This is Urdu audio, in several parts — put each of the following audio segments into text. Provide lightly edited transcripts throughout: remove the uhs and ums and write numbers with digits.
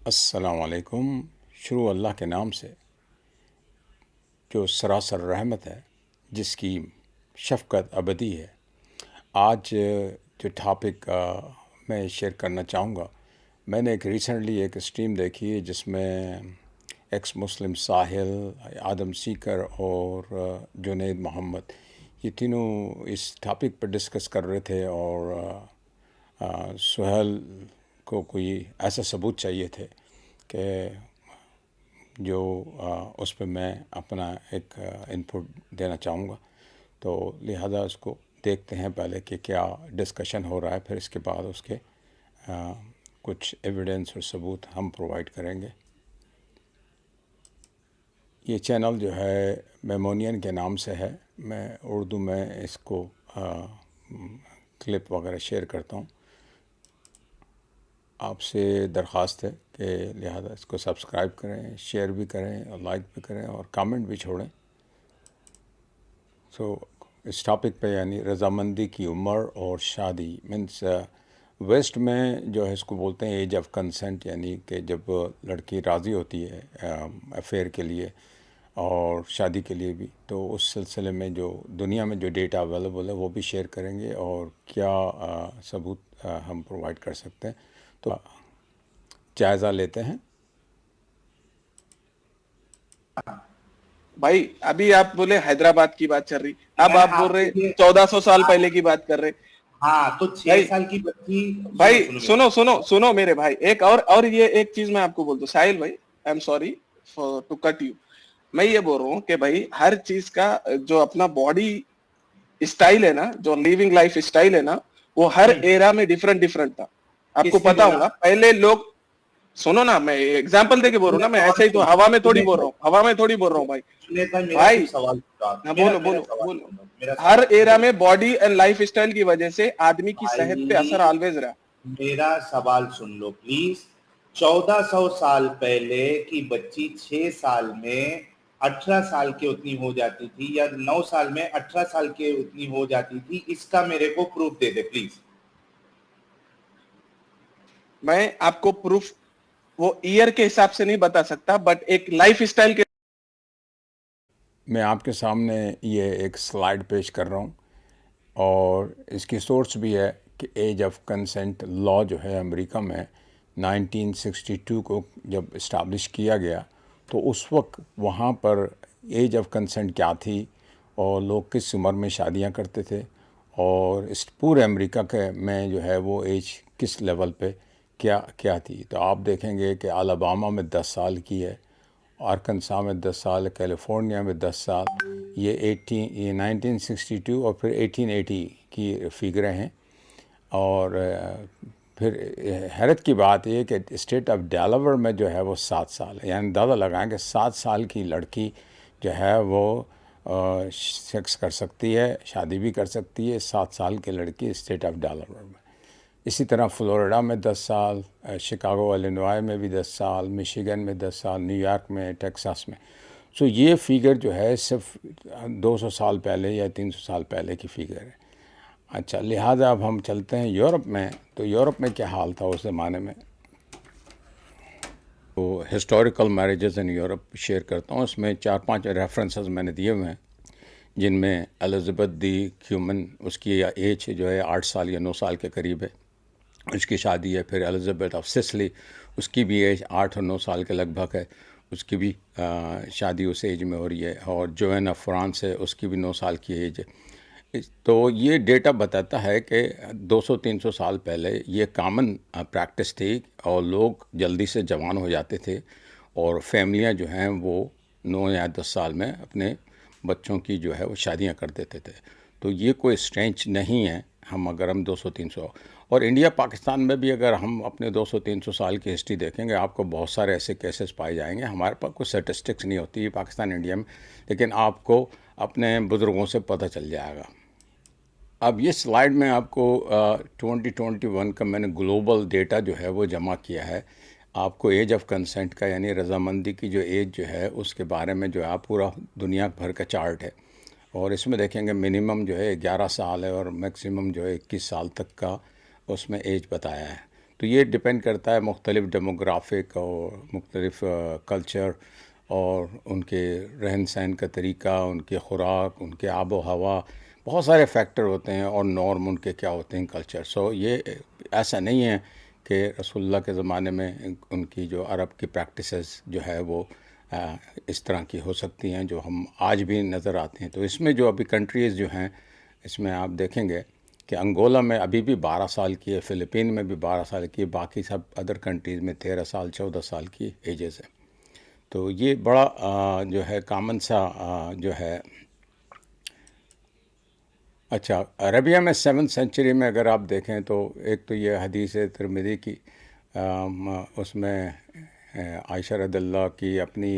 السلام علیکم۔ شروع اللہ کے نام سے جو سراسر رحمت ہے، جس کی شفقت ابدی ہے۔ آج جو ٹاپک میں شیئر کرنا چاہوں گا، میں نے ریسنٹلی ایک اسٹریم دیکھی ہے جس میں ایکس مسلم ساحل، آدم سیکر اور جنید محمد، یہ تینوں اس ٹاپک پر ڈسکس کر رہے تھے، اور سہیل کو کوئی ایسا ثبوت چاہیے تھے کہ جو اس پہ میں اپنا ایک انپٹ دینا چاہوں گا۔ تو لہذا اس کو دیکھتے ہیں پہلے کہ کیا ڈسکشن ہو رہا ہے، پھر اس کے بعد اس کے کچھ ایویڈنس اور ثبوت ہم پرووائڈ کریں گے۔ یہ چینل جو ہے میمونین کے نام سے ہے، میں اردو میں اس کو کلپ وغیرہ شیئر کرتا ہوں۔ آپ سے درخواست ہے کہ لہذا اس کو سبسکرائب کریں، شیئر بھی کریں اور لائک بھی کریں اور کامنٹ بھی چھوڑیں۔ اس ٹاپک پہ یعنی رضامندی کی عمر اور شادی، مینس ویسٹ میں جو ہے اس کو بولتے ہیں ایج آف کنسنٹ، یعنی کہ جب لڑکی راضی ہوتی ہے افیئر کے لیے اور شادی کے لیے بھی، تو اس سلسلے میں جو دنیا میں جو ڈیٹا اویلیبل ہے وہ بھی شیئر کریں گے، اور کیا ثبوت ہم پرووائڈ کر سکتے ہیں تو جائزہ لیتے ہیں۔ بھائی ابھی آپ بولے حیدرآباد کی بات چل رہی، اب آپ بول رہے یہ 1400 سال پہلے کی بات کر رہے۔ ہاں تو 6 سال کی بچی، بھائی سنو میرے بھائی، ایک اور یہ ایک چیز میں آپ کو بول دوں ساحل بھائی، I am sorry to cut you. میں یہ بول رہا ہوں کہ بھائی ہر چیز کا جو اپنا باڈی اسٹائل ہے نا، جو لیونگ لائف اسٹائل ہے نا، وہ ہر ایرا میں ڈیفرنٹ تھا۔ آپ کو پتا ہوگا پہلے لوگ، سنو نا میں ایگزامپل دے کے بول رہا ہوں نا، میں ایسے ہی تو ہوا میں تھوڑی بول رہا ہوں بھائی بولو۔ ہر ایرا میں باڈی اینڈ لائف اسٹائل کی وجہ سے آدمی کی صحت پہ اثر آلویز رہا۔ میرا سوال سن لو پلیز۔ 1400 سال پہلے کی بچی 6 سال میں 18 سال کے اتنی ہو جاتی تھی، یا 9 سال میں 18 سال کے اتنی ہو جاتی تھی، اس کا میرے کو پروف دے دے پلیز۔ میں آپ کو پروف وہ ایئر کے حساب سے نہیں بتا سکتا، بٹ ایک لائف اسٹائل کے میں آپ کے سامنے یہ ایک سلائیڈ پیش کر رہا ہوں، اور اس کی سورس بھی ہے کہ ایج آف کنسنٹ لا جو ہے امریکہ میں 1962 کو جب اسٹیبلش کیا گیا، تو اس وقت وہاں پر ایج آف کنسنٹ کیا تھی اور لوگ کس عمر میں شادیاں کرتے تھے، اور اس پورے امریکہ کے میں جو ہے وہ ایج کس لیول پہ کیا تھی۔ تو آپ دیکھیں گے کہ الاباما میں 10 سال کی ہے، آرکنسا میں 10 سال، کیلیفورنیا میں 10 سال، یہ 1962 اور پھر 1880 کی فگریں ہیں۔ اور پھر حیرت کی بات یہ کہ اسٹیٹ آف ڈیلاویر میں جو ہے وہ 7 سال ہے، یعنی اندازہ لگائیں کہ 7 سال کی لڑکی جو ہے وہ سیکس کر سکتی ہے، شادی بھی کر سکتی ہے، 7 سال کی لڑکی اسٹیٹ آف ڈیلاویر میں۔ اسی طرح فلوریڈا میں 10 سال، شکاگو الینوائے میں بھی 10 سال، میشیگن میں 10 سال، نیو یارک میں، ٹیکساس میں۔ یہ فگر جو ہے صرف 200 سال پہلے یا 300 سال پہلے کی فگر ہے۔ اچھا، لہٰذا اب ہم چلتے ہیں یورپ میں۔ تو یورپ میں کیا حال تھا اس زمانے میں؟ تو historical marriages in Europe share کرتا ہوں، اس میں 4-5 ریفرنسز میں نے دیے ہوئے ہیں، جن میں الزبتھ دی کیومن، اس کی ایج جو ہے 8 سال یا 9 سال کے قریب ہے، اس کی شادی ہے۔ پھر الزبتھ آف سسلی، اس کی بھی ایج 8 اور 9 سال کے لگ بھگ ہے، اس کی بھی شادی اس ایج میں ہو رہی ہے۔ اور جوین آف فرانس ہے، اس کی بھی 9 سال کی ایج ہے۔ تو یہ ڈیٹا بتاتا ہے کہ 200-300 سال پہلے یہ کامن پریکٹس تھی، اور لوگ جلدی سے جوان ہو جاتے تھے، اور فیملیاں جو ہیں وہ 9 یا 10 سال میں اپنے بچوں کی جو ہے وہ شادیاں کر دیتے تھے۔ تو یہ کوئی اسٹرینج نہیں ہے، اگر ہم 200-300 اور انڈیا پاکستان میں بھی اگر ہم اپنے 200-300 سال کی ہسٹری دیکھیں گے، آپ کو بہت سارے ایسے کیسز پائے جائیں گے۔ ہمارے پاس کوئی سٹیسٹکس نہیں ہوتی پاکستان انڈیا میں، لیکن آپ کو اپنے بزرگوں سے پتہ چل جائے گا۔ اب یہ سلائیڈ میں آپ کو 2021 کا میں نے گلوبل ڈیٹا جو ہے وہ جمع کیا ہے، آپ کو ایج آف کنسنٹ کا یعنی رضامندی کی جو ایج جو ہے اس کے بارے میں جو ہے پورا دنیا بھر کا چارٹ ہے، اور اس میں دیکھیں گے منیمم جو ہے 11 سال ہے، اور میکسیمم جو ہے 21 سال تک کا اس میں ایج بتایا ہے۔ تو یہ ڈپینڈ کرتا ہے مختلف ڈیموگرافک اور مختلف کلچر اور ان کے رہن سہن کا طریقہ، ان کے خوراک، ان کے آب و ہوا، بہت سارے فیکٹر ہوتے ہیں، اور نارم ان کے کیا ہوتے ہیں کلچر. سو یہ ایسا نہیں ہے کہ رسول اللہ کے زمانے میں ان کی جو عرب کی پریکٹسز جو ہے وہ اس طرح کی ہو سکتی ہیں جو ہم آج بھی نظر آتے ہیں. تو اس میں جو ابھی کنٹریز جو ہیں، اس میں آپ دیکھیں گے کہ انگولا میں ابھی بھی 12 سال کی ہے، فلپین میں بھی 12 سال کی ہے، باقی سب ادر کنٹریز میں 13 سال 14 سال کی ایجز ہے. تو یہ بڑا جو ہے کامن سا جو ہے. اچھا، عربیہ میں 7th سینچری میں اگر آپ دیکھیں تو ایک تو یہ حدیث ترمذی کی، اس میں عائشہ رضی اللہ کی اپنی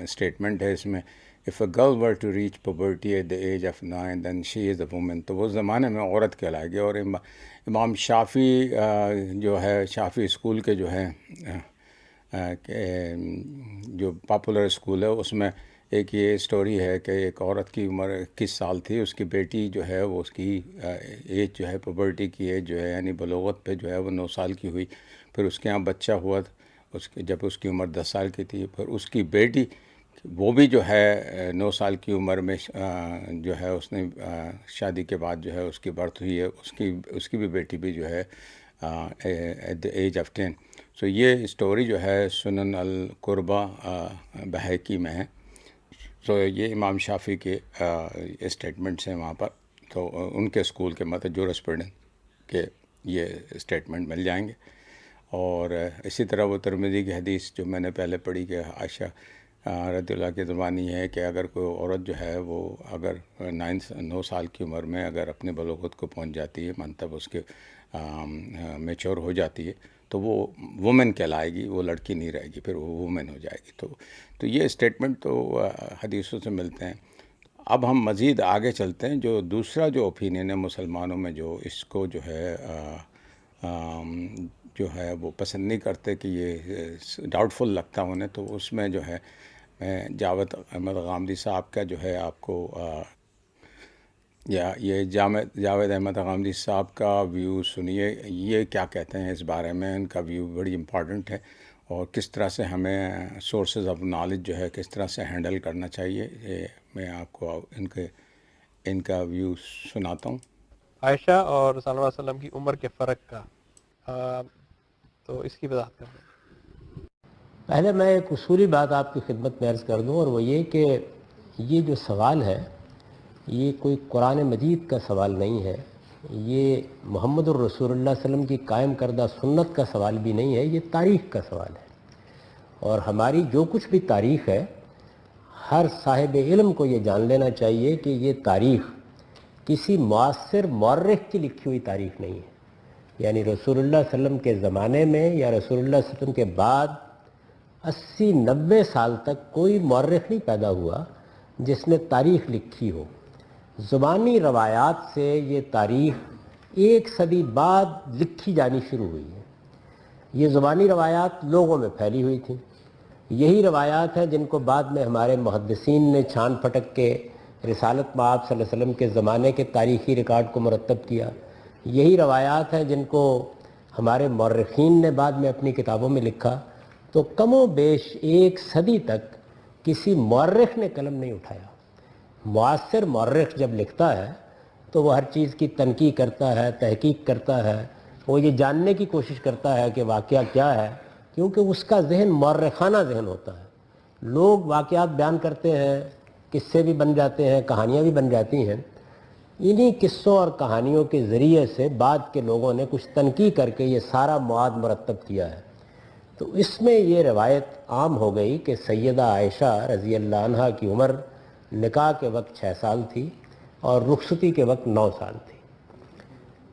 اسٹیٹمنٹ ہے. اس میں if a girl were to reach puberty at the age of 9 then she is a woman، تو وہ زمانے میں عورت کہلائے گی. اور امام شافعی جو ہے، شافعی اسکول کے جو ہے جو پاپولر اسکول ہے، اس میں ایک یہ سٹوری ہے کہ ایک عورت کی عمر 21 سال تھی، اس کی بیٹی جو ہے وہ اس کی ایج جو ہے پبرٹی کی ایج جو ہے یعنی بلوغت پہ جو ہے وہ 9 سال کی ہوئی. پھر اس کے یہاں بچہ ہوا، جب اس کی عمر 10 سال کی تھی. پھر اس کی بیٹی وہ بھی جو ہے 9 سال کی عمر میں جو ہے اس نے شادی کے بعد جو ہے اس کی برتھ ہوئی ہے. اس کی بھی بیٹی بھی جو ہے ایٹ دا ایج آف 10. سو یہ اسٹوری جو ہے سنن القربہ بہیقی میں ہے. سو یہ امام شافعی کے اسٹیٹمنٹس ہیں وہاں پر. تو ان کے اسکول کے مطلب جورسپروڈنس کے یہ اسٹیٹمنٹ مل جائیں گے. اور اسی طرح وہ ترمذی کی حدیث جو میں نے پہلے پڑھی کہ عائشہ رضی اللہ کی زبانی ہے کہ اگر کوئی عورت جو ہے وہ اگر 9 سال کی عمر میں اگر اپنے بلوغت کو پہنچ جاتی ہے، مطلب اس کے میچور ہو جاتی ہے، تو وہ وومن کہلائے گی، وہ لڑکی نہیں رہے گی، پھر وہ وومن ہو جائے گی. تو یہ اسٹیٹمنٹ تو حدیثوں سے ملتے ہیں. اب ہم مزید آگے چلتے ہیں. جو دوسرا جو اوپینین ہے مسلمانوں میں جو اس کو جو ہے وہ پسند نہیں کرتے کہ یہ ڈاؤٹ فل لگتا انہیں، تو اس میں جو ہے میں جاوید احمد غامدی صاحب کا جو ہے آپ کو یہ جاوید احمد غامدی صاحب کا ویو سنیے. یہ کیا کہتے ہیں اس بارے میں. ان کا ویو بڑی امپورٹنٹ ہے، اور کس طرح سے ہمیں سورسز آف نالج جو ہے کس طرح سے ہینڈل کرنا چاہیے. یہ میں آپ کو ان کا ویو سناتا ہوں. عائشہ اور صلی اللہ علیہ وسلم کی عمر کے فرق کا تو اس کی وضاحت کر دیں. پہلے میں ایک اصولی بات آپ کی خدمت میں عرض کر دوں، اور وہ یہ کہ یہ جو سوال ہے یہ کوئی قرآن مجید کا سوال نہیں ہے، یہ محمد الرسول اللہ صلی اللہ علیہ وسلم کی قائم کردہ سنت کا سوال بھی نہیں ہے، یہ تاریخ کا سوال ہے. اور ہماری جو کچھ بھی تاریخ ہے، ہر صاحب علم کو یہ جان لینا چاہیے کہ یہ تاریخ کسی معاصر مورخ کی لکھی ہوئی تاریخ نہیں ہے. یعنی رسول اللہ صلی اللہ علیہ وسلم کے زمانے میں یا رسول اللہ صلی اللہ علیہ وسلم کے بعد 80-90 سال تک کوئی مورخ نہیں پیدا ہوا جس نے تاریخ لکھی ہو. زبانی روایات سے یہ تاریخ 1 صدی بعد لکھی جانی شروع ہوئی ہے. یہ زبانی روایات لوگوں میں پھیلی ہوئی تھیں. یہی روایات ہیں جن کو بعد میں ہمارے محدثین نے چھان پھٹک کے رسالت مآب صلی اللہ علیہ وسلم کے زمانے کے تاریخی ریکارڈ کو مرتب کیا. یہی روایات ہیں جن کو ہمارے مورخین نے بعد میں اپنی کتابوں میں لکھا. تو کم و بیش 1 صدی تک کسی مورخ نے قلم نہیں اٹھایا. معاصر مورخ جب لکھتا ہے تو وہ ہر چیز کی تنقیح کرتا ہے، تحقیق کرتا ہے، وہ یہ جاننے کی کوشش کرتا ہے کہ واقعہ کیا ہے، کیونکہ اس کا ذہن مورخانہ ذہن ہوتا ہے. لوگ واقعات بیان کرتے ہیں، قصے بھی بن جاتے ہیں، کہانیاں بھی بن جاتی ہیں. انہی قصوں اور کہانیوں کے ذریعے سے بعد کے لوگوں نے کچھ تنقیح کر کے یہ سارا مواد مرتب کیا ہے. تو اس میں یہ روایت عام ہو گئی کہ سیدہ عائشہ رضی اللہ عنہا کی عمر نکاح کے وقت 6 سال تھی اور رخصتی کے وقت 9 سال تھی.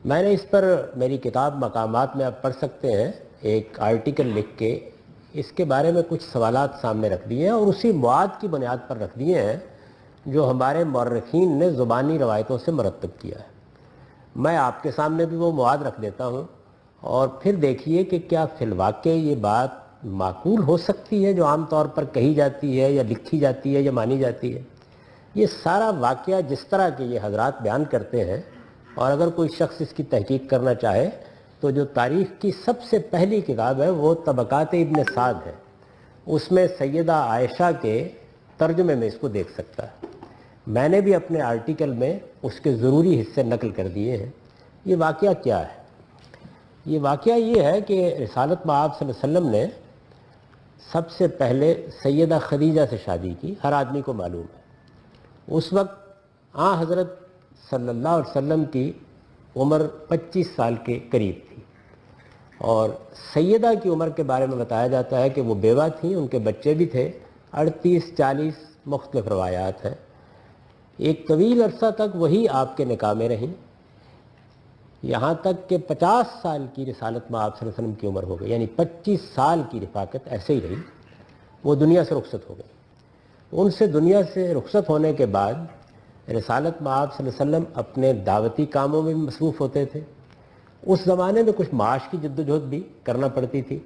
میں نے اس پر میری کتاب مقامات میں آپ پڑھ سکتے ہیں ایک آرٹیکل لکھ کے اس کے بارے میں کچھ سوالات سامنے رکھ دیے ہیں، اور اسی مواد کی بنیاد پر رکھ دیے ہیں جو ہمارے مورخین نے زبانی روایتوں سے مرتب کیا ہے. میں آپ کے سامنے بھی وہ مواد رکھ دیتا ہوں، اور پھر دیکھیے کہ کیا فی الواقع یہ بات معقول ہو سکتی ہے جو عام طور پر کہی جاتی ہے یا لکھی جاتی ہے یا مانی جاتی ہے. یہ سارا واقعہ جس طرح کے یہ حضرات بیان کرتے ہیں، اور اگر کوئی شخص اس کی تحقیق کرنا چاہے تو جو تاریخ کی سب سے پہلی کتاب ہے وہ طبقات ابن سعد ہے، اس میں سیدہ عائشہ کے ترجمے میں اس کو دیکھ سکتا ہے۔ میں نے بھی اپنے آرٹیکل میں اس کے ضروری حصے نقل کر دیے ہیں۔ یہ واقعہ کیا ہے؟ یہ واقعہ یہ ہے کہ رسالت مآب صلی اللہ علیہ وسلم نے سب سے پہلے سیدہ خدیجہ سے شادی کی، ہر آدمی کو معلوم ہے۔ اس وقت حضرت صلی اللہ علیہ وسلم کی عمر 25 سال کے قریب تھی، اور سیدہ کی عمر کے بارے میں بتایا جاتا ہے کہ وہ بیوہ تھیں، ان کے بچے بھی تھے، 38-40 مختلف روایات ہیں۔ ایک طویل عرصہ تک وہی آپ کے نکاح میں رہیں، یہاں تک کہ 50 سال کی رسالت مآب صلی اللہ علیہ وسلم کی عمر ہو گئی، یعنی 25 سال کی رفاقت ایسے ہی رہی۔ وہ دنیا سے رخصت ہو گئی۔ ان سے دنیا سے رخصت ہونے کے بعد رسالت مآب صلی اللہ علیہ وسلم اپنے دعوتی کاموں میں بھی مصروف ہوتے تھے۔ اس زمانے میں کچھ معاش کی جدوجہد بھی کرنا پڑتی تھی،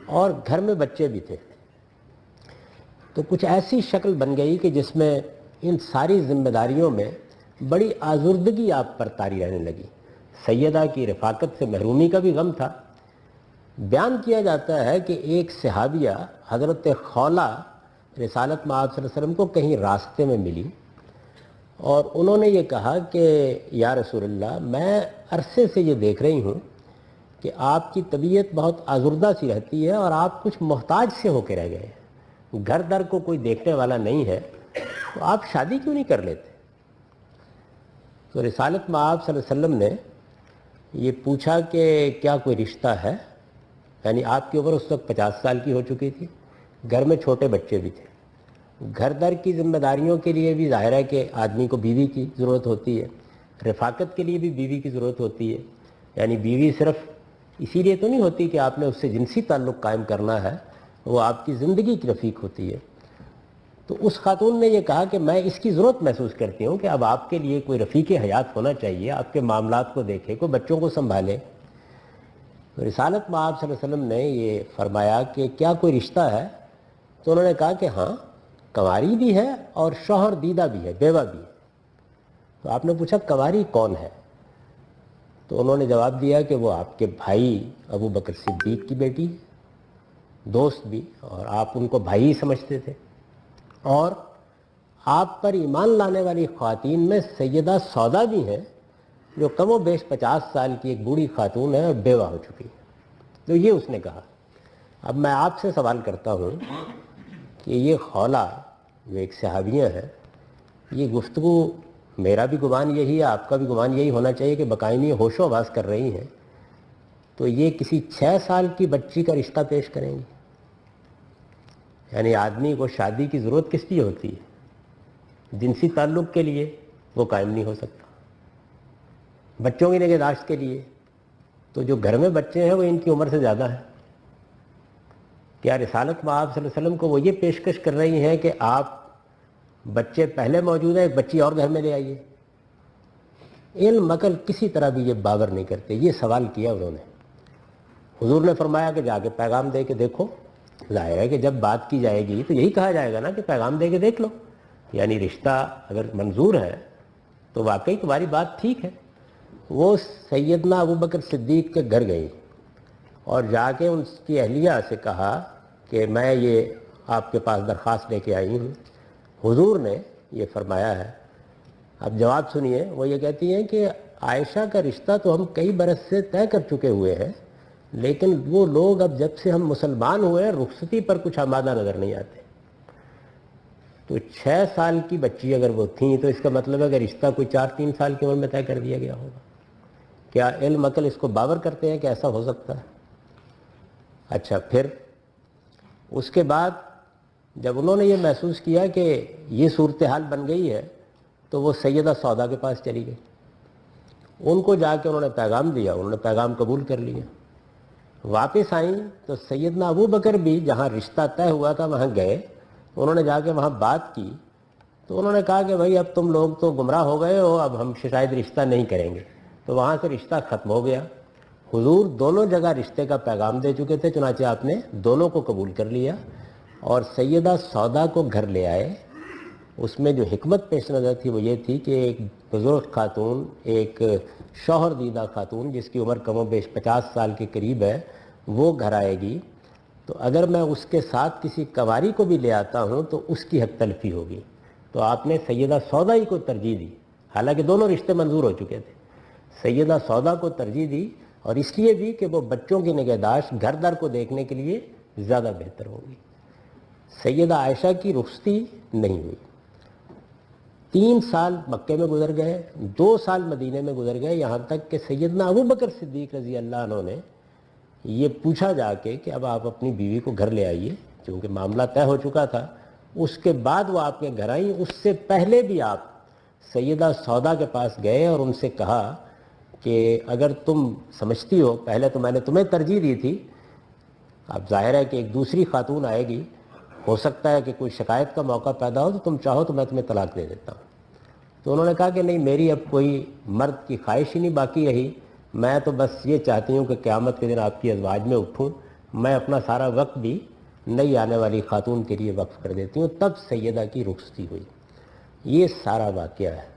اور گھر میں بچے بھی تھے، تو کچھ ایسی شکل بن گئی کہ جس میں ان ساری ذمہ داریوں میں بڑی آزردگی آپ پر طاری رہنے لگی۔ سیدہ کی رفاقت سے محرومی کا بھی غم تھا۔ بیان کیا جاتا ہے کہ ایک صحابیہ حضرت خولہ رسالت مآب صلی اللہ علیہ وسلم کو کہیں راستے میں ملی، اور انہوں نے یہ کہا کہ یا رسول اللہ، میں عرصے سے یہ دیکھ رہی ہوں کہ آپ کی طبیعت بہت آزردہ سی رہتی ہے، اور آپ کچھ محتاج سے ہو کے رہ گئے ہیں، گھر در کو کوئی دیکھنے والا نہیں ہے، تو آپ شادی کیوں نہیں کر لیتے؟ تو رسالت مآب صلی اللہ علیہ وسلم نے یہ پوچھا کہ کیا کوئی رشتہ ہے؟ یعنی آپ کی عمر اس وقت 50 سال کی ہو چکی تھی، گھر میں چھوٹے بچے بھی تھے، گھر در کی ذمہ داریوں کے لیے بھی ظاہر ہے کہ آدمی کو بیوی کی ضرورت ہوتی ہے، رفاقت کے لیے بھی بیوی کی ضرورت ہوتی ہے۔ یعنی بیوی صرف اسی لیے تو نہیں ہوتی کہ آپ نے اس سے جنسی تعلق قائم کرنا ہے، وہ آپ کی زندگی کی رفیق ہوتی ہے۔ تو اس خاتون نے یہ کہا کہ میں اس کی ضرورت محسوس کرتی ہوں کہ اب آپ کے لیے کوئی رفیق حیات ہونا چاہیے، آپ کے معاملات کو دیکھے، کوئی بچوں کو سنبھالے۔ تو رسالت مآب صلی اللہ علیہ وسلم نے یہ فرمایا کہ کیا کوئی رشتہ ہے؟ تو انہوں نے کہا کہ ہاں، کنواری بھی ہے اور شوہر دیدہ بھی ہے، بیوہ بھی ہے۔ تو آپ نے پوچھا کنواری کون ہے؟ تو انہوں نے جواب دیا کہ وہ آپ کے بھائی ابو بکر صدیق کی بیٹی، دوست بھی، اور آپ ان کو بھائی ہی سمجھتے تھے۔ اور آپ پر ایمان لانے والی خواتین میں سیدہ سودا بھی ہیں، جو کم و بیش 50 سال کی ایک بوڑھی خاتون ہے اور بیوہ ہو چکی ہے۔ تو یہ اس نے کہا۔ اب میں آپ سے سوال کرتا ہوں کہ یہ خولہ جو ایک صحابیہ ہے، یہ گفتگو، میرا بھی گمان یہی ہے، آپ کا بھی گمان یہی ہونا چاہیے کہ بقائمی ہوش و آواز کر رہی ہیں، تو یہ کسی 6 سال کی بچی کا رشتہ پیش کریں گی؟ یعنی آدمی کو شادی کی ضرورت کس لیے ہوتی ہے؟ جنسی تعلق کے لیے وہ قائم نہیں ہو سکتا، بچوں کی نگہداشت کے لیے، تو جو گھر میں بچے ہیں وہ ان کی عمر سے زیادہ ہیں۔ کیا رسالت مآب صلی اللہ علیہ وسلم کو وہ یہ پیشکش کر رہی ہیں کہ آپ بچے پہلے موجود ہیں، ایک بچی اور گھر میں لے آئیے؟ علم عقل کسی طرح بھی یہ باور نہیں کرتے۔ یہ سوال کیا انہوں نے، حضور نے فرمایا کہ جا کے پیغام دے کے دیکھو۔ ظاہر ہے کہ جب بات کی جائے گی تو یہی کہا جائے گا نا کہ پیغام دے کے دیکھ لو، یعنی رشتہ اگر منظور ہے تو واقعی تمہاری بات ٹھیک ہے۔ وہ سیدنا ابو بکر صدیق کے گھر گئی اور جا کے ان کی اہلیہ سے کہا کہ میں یہ آپ کے پاس درخواست لے کے آئی ہوں۔ حضور نے یہ فرمایا ہے، اب جواب سنیے، وہ یہ کہتی ہیں کہ عائشہ کا رشتہ تو ہم کئی برس سے طے کر چکے ہوئے ہیں، لیکن وہ لوگ اب جب سے ہم مسلمان ہوئے ہیں رخصتی پر کچھ آمادہ نظر نہیں آتے۔ تو 6 سال کی بچی اگر وہ تھیں تو اس کا مطلب ہے کہ رشتہ کوئی 4-3 سال کی عمر میں طے کر دیا گیا ہوگا۔ کیا علم عقل اس کو باور کرتے ہیں کہ ایسا ہو سکتا ہے؟ اچھا، پھر اس کے بعد جب انہوں نے یہ محسوس کیا کہ یہ صورتحال بن گئی ہے تو وہ سیدہ سودا کے پاس چلی گئی۔ ان کو جا کے انہوں نے پیغام دیا، انہوں نے پیغام قبول کر لیا۔ واپس آئیں تو سیدنا ابو بکر بھی جہاں رشتہ طے ہوا تھا وہاں گئے، انہوں نے جا کے وہاں بات کی، تو انہوں نے کہا کہ بھائی اب تم لوگ تو گمراہ ہو گئے ہو، اب ہم شاید رشتہ نہیں کریں گے۔ تو وہاں سے رشتہ ختم ہو گیا۔ حضور دونوں جگہ رشتے کا پیغام دے چکے تھے، چنانچہ آپ نے دونوں کو قبول کر لیا اور سیدہ سودا کو گھر لے آئے۔ اس میں جو حکمت پیش نظر تھی وہ یہ تھی کہ ایک بزرگ خاتون، ایک شوہر دیدہ خاتون جس کی عمر کم و بیش 50 سال کے قریب ہے، وہ گھر آئے گی، تو اگر میں اس کے ساتھ کسی کنواری کو بھی لے آتا ہوں تو اس کی حق تلفی ہوگی۔ تو آپ نے سیدہ سودا ہی کو ترجیح دی، حالانکہ دونوں رشتے منظور ہو چکے تھے۔ سیدہ سودا کو ترجیح دی، اور اس لیے بھی کہ وہ بچوں کی نگہداشت گھر در کو دیکھنے کے لیے زیادہ بہتر ہوگی۔ سیدہ عائشہ کی رخصتی نہیں ہوئی۔ 3 سال مکے میں گزر گئے، 2 سال مدینے میں گزر گئے، یہاں تک کہ سیدنا ابو بکر صدیق رضی اللہ عنہ نے یہ پوچھا جا کے کہ اب آپ اپنی بیوی کو گھر لے آئیے، چونکہ معاملہ طے ہو چکا تھا۔ اس کے بعد وہ آپ کے گھر آئیں۔ اس سے پہلے بھی آپ سیدہ سودا کے پاس گئے اور ان سے کہا کہ اگر تم سمجھتی ہو، پہلے تو میں نے تمہیں ترجیح دی تھی، اب ظاہر ہے کہ ایک دوسری خاتون آئے گی، ہو سکتا ہے کہ کوئی شکایت کا موقع پیدا ہو، تو تم چاہو تو میں تمہیں طلاق دے دیتا ہوں۔ تو انہوں نے کہا کہ نہیں، میری اب کوئی مرد کی خواہش ہی نہیں باقی رہی، میں تو بس یہ چاہتی ہوں کہ قیامت کے دن آپ کی ازواج میں اٹھوں، میں اپنا سارا وقت بھی نئی آنے والی خاتون کے لیے وقف کر دیتی ہوں۔ تب سیدہ کی رخصتی ہوئی۔ یہ سارا واقعہ ہے۔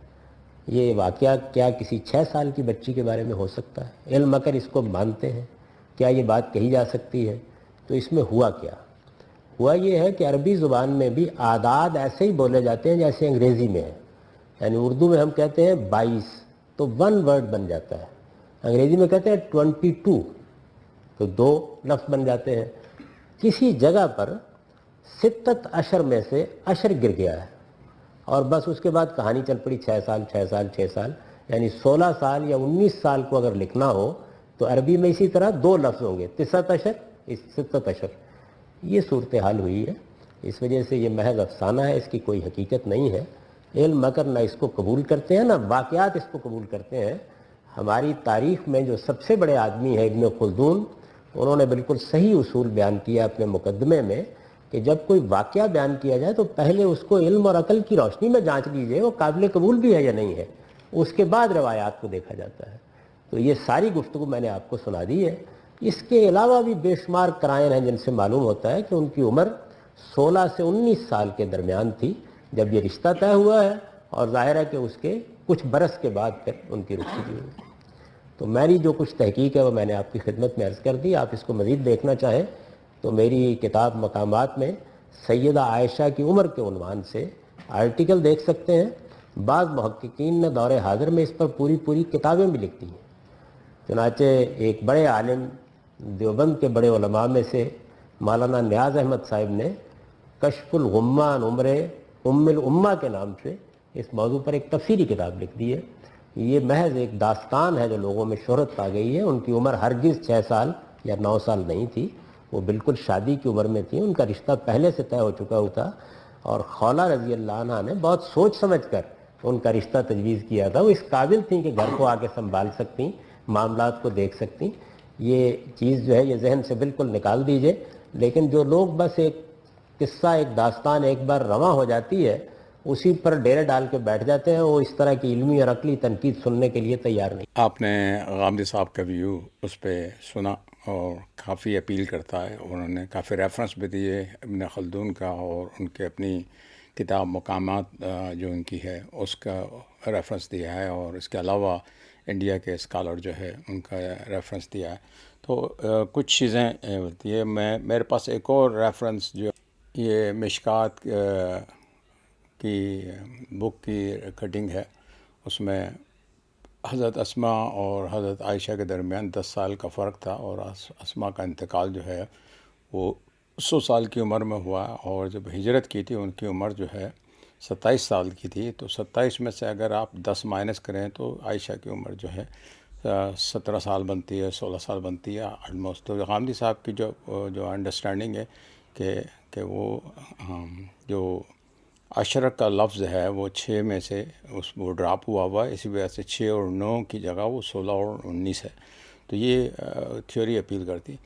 یہ واقعہ کیا کسی 6 سال کی بچی کے بارے میں ہو سکتا ہے؟ علم اگر اس کو مانتے ہیں، کیا یہ بات کہی جا سکتی ہے؟ تو اس میں ہوا کیا؟ ہوا یہ ہے کہ عربی زبان میں بھی اعداد ایسے ہی بولے جاتے ہیں جیسے انگریزی میں ہیں۔ یعنی اردو میں ہم کہتے ہیں 22 تو 1 ورڈ بن جاتا ہے، انگریزی میں کہتے ہیں 22 تو 2 لفظ بن جاتے ہیں۔ کسی جگہ پر 6 اشر میں سے اشر گر گیا ہے، اور بس اس کے بعد کہانی چل پڑی 6 سال 6 سال 6 سال، یعنی 16 سال یا 19 سال کو اگر لکھنا ہو تو عربی میں اسی طرح 2 لفظ ہوں گے، 9 اشر 6 اشر۔ یہ صورتحال ہوئی ہے۔ اس وجہ سے یہ محض افسانہ ہے، اس کی کوئی حقیقت نہیں ہے۔ علم مگر نہ اس کو قبول کرتے ہیں، نہ واقعات اس کو قبول کرتے ہیں۔ ہماری تاریخ میں جو سب سے بڑے آدمی ہیں ابن خلدون، انہوں نے بالکل صحیح اصول بیان کیا اپنے مقدمے میں کہ جب کوئی واقعہ بیان کیا جائے تو پہلے اس کو علم اور عقل کی روشنی میں جانچ لیجئے وہ قابل قبول بھی ہے یا نہیں ہے، اس کے بعد روایات کو دیکھا جاتا ہے۔ تو یہ ساری گفتگو میں نے آپ کو سنا دی ہے۔ اس کے علاوہ بھی بے شمار قرائن ہیں جن سے معلوم ہوتا ہے کہ ان کی عمر 16 سے 19 سال کے درمیان تھی جب یہ رشتہ طے ہوا ہے، اور ظاہر ہے کہ اس کے کچھ برس کے بعد پھر ان کی رخصتی ہوئی۔ تو میری جو کچھ تحقیق ہے وہ میں نے آپ کی خدمت میں عرض کر دی۔ آپ اس کو مزید دیکھنا چاہیں تو میری کتاب مقامات میں سیدہ عائشہ کی عمر کے عنوان سے آرٹیکل دیکھ سکتے ہیں۔ بعض محققین نے دور حاضر میں اس پر پوری کتابیں بھی لکھ دی ہیں۔ چنانچہ ایک بڑے عالم دیوبند کے بڑے علماء میں سے مولانا نیاز احمد صاحب نے کشف الغمہ عن عمر ام الامہ کے نام سے اس موضوع پر ایک تفصیلی کتاب لکھ دی ہے۔ یہ محض ایک داستان ہے جو لوگوں میں شہرت پا گئی ہے۔ ان کی عمر ہرگز 6 سال یا 9 سال نہیں تھی، وہ بالکل شادی کی عمر میں تھی، ان کا رشتہ پہلے سے طے ہو چکا تھا، اور خولہ رضی اللہ عنہ نے بہت سوچ سمجھ کر ان کا رشتہ تجویز کیا تھا۔ وہ اس قابل تھیں کہ گھر کو آ کے سنبھال سکتی، معاملات کو دیکھ سکتی۔ یہ چیز جو ہے یہ ذہن سے بالکل نکال دیجئے۔ لیکن جو لوگ بس ایک قصہ، ایک داستان ایک بار رواں ہو جاتی ہے اسی پر ڈیرے ڈال کے بیٹھ جاتے ہیں، وہ اس طرح کی علمی اور عقلی تنقید سننے کے لیے تیار نہیں۔ آپ نے غامدی صاحب کا ویو اس پہ سنا اور کافی اپیل کرتا ہے، انہوں نے کافی ریفرنس بھی دیے ابن خلدون کا، اور ان کے اپنی کتاب مقامات جو ان کی ہے اس کا ریفرنس دیا ہے، اور اس کے علاوہ انڈیا کے اسکالر جو ہے ان کا ریفرنس دیا ہے۔ تو کچھ چیزیں ہوتی ہے۔ میرے پاس ایک اور ریفرنس جو یہ مشکات کی بک کی کٹنگ ہے، اس میں حضرت اسماء اور حضرت عائشہ کے درمیان 10 سال کا فرق تھا، اور اسماء کا انتقال جو ہے وہ 100 سال کی عمر میں ہوا، اور جب ہجرت کی تھی ان کی عمر جو ہے 27 سال کی تھی۔ تو 27 میں سے اگر آپ 10 مائنس کریں تو عائشہ کی عمر جو ہے 17 سال بنتی ہے، 16 سال بنتی ہے آلموسٹ۔ تو غامدی صاحب کی جو انڈرسٹینڈنگ ہے کہ وہ جو عشرہ کا لفظ ہے وہ 6 میں سے وہ ڈراپ ہوا ہے، اسی وجہ سے 6 اور 9 کی جگہ وہ 16 اور 19 ہے۔ تو یہ تھیوری اپیل کرتی۔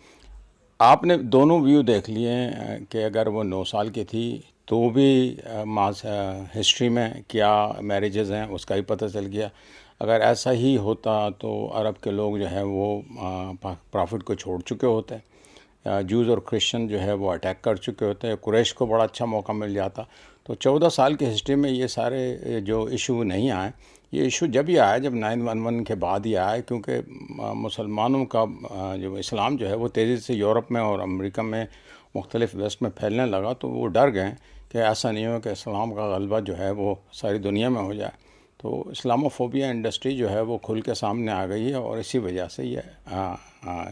آپ نے دونوں ویو دیکھ لیے ہیں کہ اگر وہ 9 سال کی تھی تو بھی ہسٹری میں کیا میریجز ہیں اس کا ہی پتہ چل گیا۔ اگر ایسا ہی ہوتا تو عرب کے لوگ جو ہیں وہ پرافٹ کو چھوڑ چکے ہوتے، جوز اور کرسچن جو ہے وہ اٹیک کر چکے ہوتے ہیں، قریش کو بڑا اچھا موقع مل جاتا۔ تو 14 سال کی ہسٹری میں یہ سارے جو ایشو نہیں آئے، یہ ایشو جب ہی آیا جب 9/11 کے بعد ہی آیا، کیونکہ مسلمانوں کا جو اسلام جو ہے وہ تیزی سے یورپ میں اور امریکہ میں مختلف ویسٹ میں پھیلنے لگا، تو وہ ڈر گئے کہ ایسا نہیں ہو کہ اسلام کا غلبہ جو ہے وہ ساری دنیا میں ہو جائے۔ تو اسلاموفوبیا انڈسٹری جو ہے وہ کھل کے سامنے آ گئی ہے، اور اسی وجہ سے یہ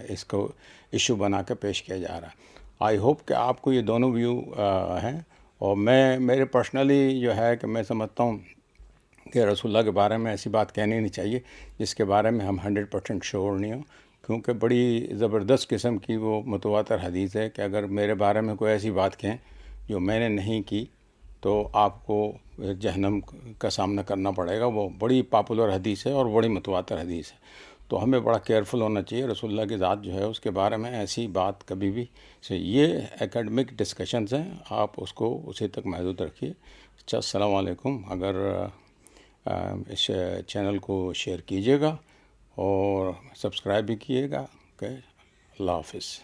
اس کو ایشو بنا کے پیش کیا جا رہا ہے۔ آئی ہوپ کہ آپ کو یہ دونوں ویو ہیں، اور میرے پرسنلی جو ہے کہ میں سمجھتا ہوں کہ رسول اللہ کے بارے میں ایسی بات کہنی نہیں چاہیے جس کے بارے میں ہم 100% شیور نہیں ہوں، کیونکہ بڑی زبردست قسم کی وہ متواتر حدیث ہے کہ اگر میرے بارے میں کوئی ایسی بات کہیں جو میں نے نہیں کی تو آپ کو جہنم کا سامنا کرنا پڑے گا۔ وہ بڑی پاپولر حدیث ہے اور بڑی متواتر حدیث ہے، تو ہمیں بڑا کیئرفل ہونا چاہیے۔ رسول اللہ کی ذات جو ہے اس کے بارے میں ایسی بات کبھی بھی یہ ایکیڈمک ڈسکشنز ہیں، آپ اس کو اسی تک محدود رکھیے۔ اچھا، السلام علیکم۔ اگر اس چینل کو شیئر کیجیے گا اور سبسکرائب بھی کیے گا۔ اوکے، اللہ حافظ۔